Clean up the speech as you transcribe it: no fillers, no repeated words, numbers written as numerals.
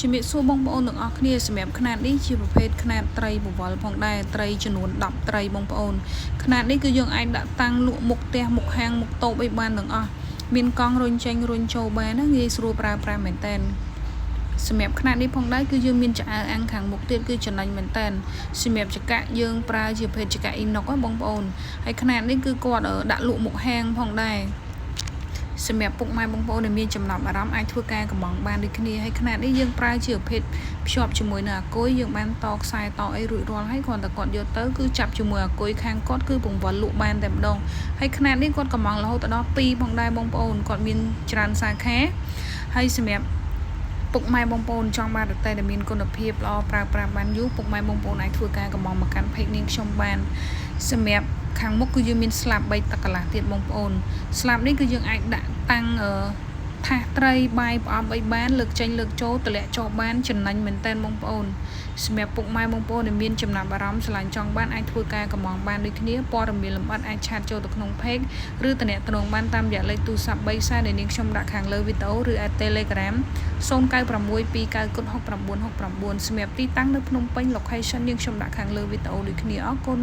ជំរាបសួរបងប្អូនទាំងអស់គ្នាសម្រាប់ຂະຫນាតនេះជាប្រភេទຂະຫນាតត្រីបវលផងដែរត្រីចំនួន10ត្រីបងប្អូនຂະຫນាតនេះគឺយើងអាចដាក់តាំងលក់មុខផ្ទះមុខហាងមុខតូបអីបានទាំងអស់មានកង់រុញចេញរុញចូលបានណាងាយស្រួលប្រើប្រាស់មែនតើសម្រាប់ຂະຫນាតនេះផងដែរគឺយើងមានឆ្អើអាំងខាងមុខទៀតគឺចំណេញមែនតើសម្រាប់ចង្កាក់យើងប្រើជាប្រភេទចង្កាក់អ៊ីណុកបងប្អូនហើយຂະຫນាតនេះគឺគាត់ដាក់លក់មុខហាងផងដែរសម្រាប់ពុកម៉ែបងប្អូនដែលមានចំណាប់អារម្មណ៍អាចធ្វើការកំងបានដូចគ្នាហើយຂະຫນាតនេះយើងប្រើជាប្រភេទភ្ជាប់ជាមួយនឹងអាគុយយើងបានតខ្សែតអីរួចរាល់ហើយគ្រាន់តែគាត់យកទៅគឺចាប់ជាមួយអាគុយខាងគាត់គឺពង្វិលលក់បានតែម្ដងហើយຂະຫນាតនេះគាត់កំងរហូតដល់2ផងដែរបងប្អូនគាត់មានច្រើនសាខាហើយសម្រាប់ពុកម៉ែបងប្អូនចង់បានរតែដែលមានគុណភាពល្អប្រើប្រាស់បានយូរពុកម៉ែបងប្អូនអាចធ្វើការកំងមកកាន់ page នាងខ្ញុំបានសម្រាប់ខាងមុខគឺយើងមានស្លាប3ទឹកកន្លះទៀតបងប្អូនស្លាបនេះគឺយើងអាចដាក់តាំងថាសត្រីបាយផ្អំអីបានលើកចេញលើកចូលតម្លាក់ចោលបានចំណេញមែនតើបងប្អូនសម្រាប់ពុកម៉ែបងប្អូនដែលមានចំណាប់អារម្មណ៍ឆ្លាញ់ចង់បានអាចធ្វើការកំងបានដូចគ្នាព័ត៌មានលម្អិតអាចឆាតចូលទៅក្នុង page ឬតំណតំណងបានតាមរយៈលេខទូរស័ព្ទ3ខ្សែដែលនាងខ្ញុំដាក់ខាងលើវីដេអូឬ Telegram 0962296969សម្រាប់ទីតាំងនៅភ្នំពេញ location នាងខ្ញុំដាក់ខាងលើវីដេអូដូចគ្នាអរគុណ